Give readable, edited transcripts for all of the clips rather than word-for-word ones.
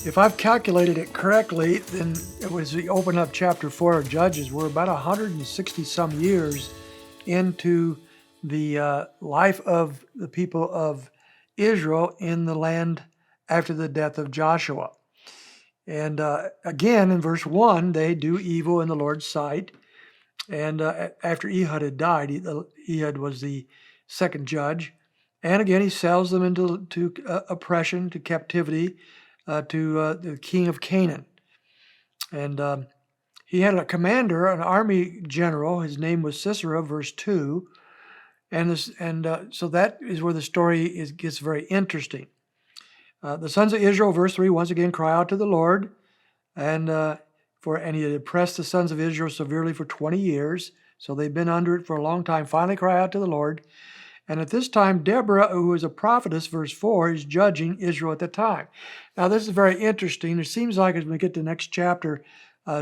If I've calculated it correctly, then as we open up chapter 4 of Judges, we're about 160 some years into the life of the people of Israel in the land after the death of Joshua. And again, in verse 1, they do evil in the Lord's sight. And after Ehud had died, Ehud was the second judge. And again, he sells them into oppression, to captivity, to the king of Canaan. And he had a commander, an army general. His name was Sisera, verse 2. So that is where the story gets very interesting. The sons of Israel, verse 3, once again cry out to the Lord. And he had oppressed the sons of Israel severely for 20 years. So they've been under it for a long time. Finally cry out to the Lord. And at this time, Deborah, who is a prophetess, verse 4, is judging Israel at the time. Now, this is very interesting. It seems like as we get to the next chapter,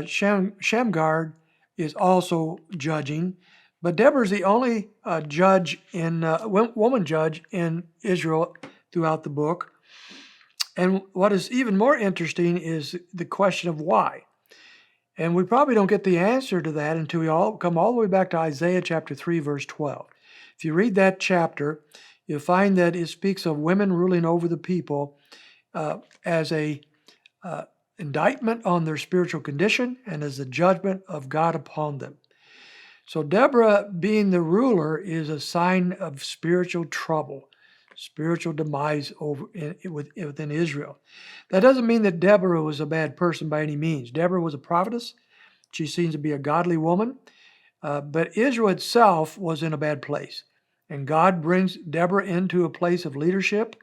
Shamgar is also judging. But Deborah is the only woman judge in Israel throughout the book. And what is even more interesting is the question of why. And we probably don't get the answer to that until we come all the way back to Isaiah chapter 3, verse 12. If you read that chapter, you'll find that it speaks of women ruling over the people as a indictment on their spiritual condition and as a judgment of God upon them. So Deborah, being the ruler, is a sign of spiritual trouble, spiritual demise within Israel. That doesn't mean that Deborah was a bad person by any means. Deborah was a prophetess. She seems to be a godly woman. But Israel itself was in a bad place. And God brings Deborah into a place of leadership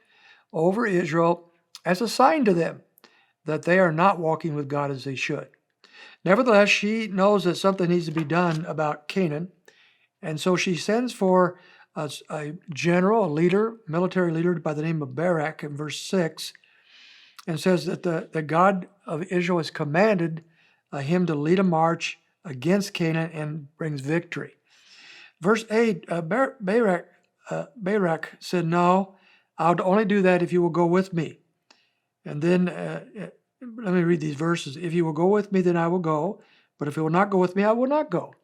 over Israel as a sign to them that they are not walking with God as they should. Nevertheless, she knows that something needs to be done about Canaan. And so she sends for a general, a leader, military leader by the name of Barak in verse 6, and says that the God of Israel has commanded him to lead a march against Canaan and brings victory. Verse 8, Barak said, "No, I'll only do that if you will go with me." And then, let me read these verses. "If you will go with me, then I will go. But if you will not go with me, I will not go."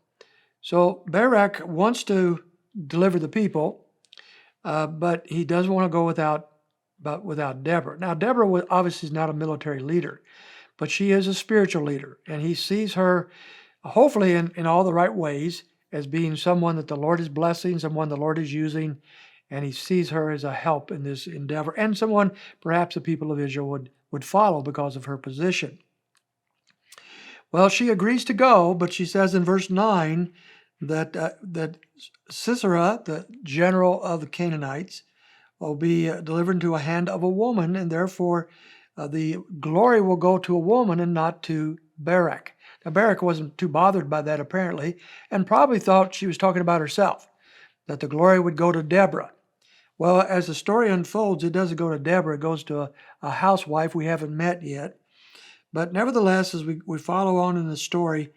So Barak wants to deliver the people, but he doesn't want to go without Deborah. Now, Deborah obviously is not a military leader, but she is a spiritual leader. And he sees her, hopefully in all the right ways, as being someone that the Lord is blessing, someone the Lord is using, and he sees her as a help in this endeavor, and someone perhaps the people of Israel would follow because of her position. Well, she agrees to go, but she says in verse 9 that Sisera, the general of the Canaanites, will be delivered into a hand of a woman, and therefore the glory will go to a woman and not to Barak. Now, Barak wasn't too bothered by that, apparently, and probably thought she was talking about herself, that the glory would go to Deborah. Well, as the story unfolds, it doesn't go to Deborah. It goes to a housewife we haven't met yet. But nevertheless, as we follow on in the story,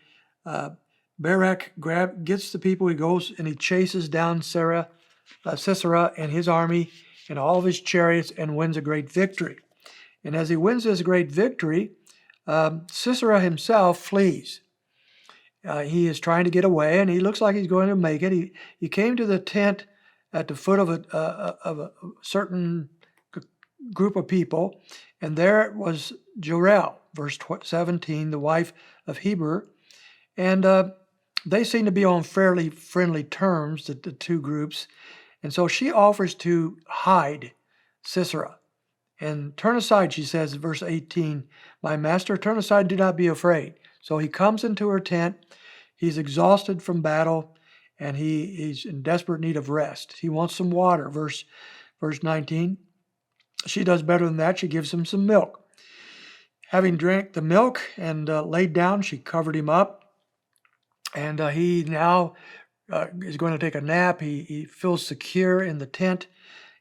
Barak gets the people. He goes and he chases down Sisera and his army and all of his chariots and wins a great victory. And as he wins this great victory, Sisera himself flees. He is trying to get away, and he looks like he's going to make it. He came to the tent at the foot of a certain group of people, and there was Jael, verse 17, the wife of Heber, and they seem to be on fairly friendly terms, the two groups, and so she offers to hide Sisera. And turn aside, she says in verse 18, "My master, turn aside, do not be afraid." So he comes into her tent. He's exhausted from battle, and he's in desperate need of rest. He wants some water, verse 19. She does better than that. She gives him some milk. Having drank the milk and laid down, she covered him up, and he now is going to take a nap. He feels secure in the tent.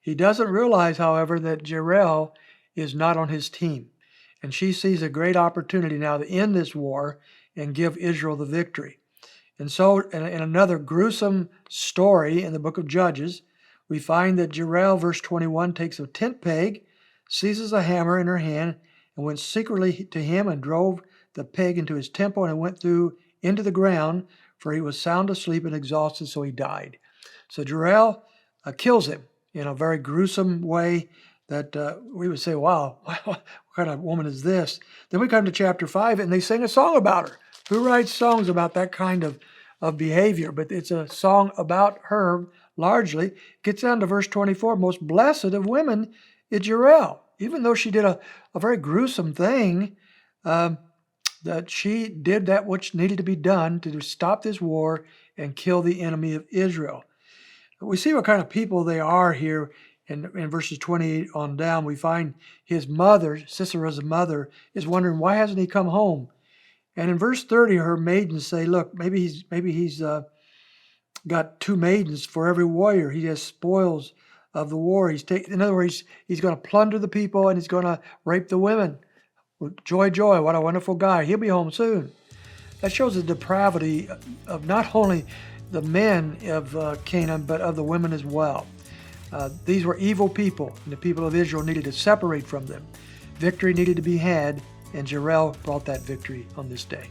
He doesn't realize, however, that Jael is not on his team. And she sees a great opportunity now to end this war and give Israel the victory. And so, in another gruesome story in the book of Judges, we find that Jael, verse 21, takes a tent peg, seizes a hammer in her hand, and went secretly to him and drove the peg into his temple, and it went through into the ground, for he was sound asleep and exhausted, so he died. So Jezreel kills him in a very gruesome way that we would say, wow, what kind of woman is this? Then we come to chapter 5, and they sing a song about her. Who writes songs about that kind of behavior? But it's a song about her largely. Gets down to verse 24, most blessed of women is Jezreel. Even though she did a very gruesome thing, that she did that which needed to be done to stop this war and kill the enemy of Israel. We see what kind of people they are here in verses 28 on down. We find his mother, Sisera's mother, is wondering, why hasn't he come home? And in verse 30, her maidens say, look, maybe he's got 2 maidens for every warrior. He has spoils of the war. In other words, he's going to plunder the people and he's going to rape the women. Joy, joy, what a wonderful guy. He'll be home soon. That shows the depravity of not only the men of Canaan, but of the women as well. These were evil people, and the people of Israel needed to separate from them. Victory needed to be had, and Jezreel brought that victory on this day.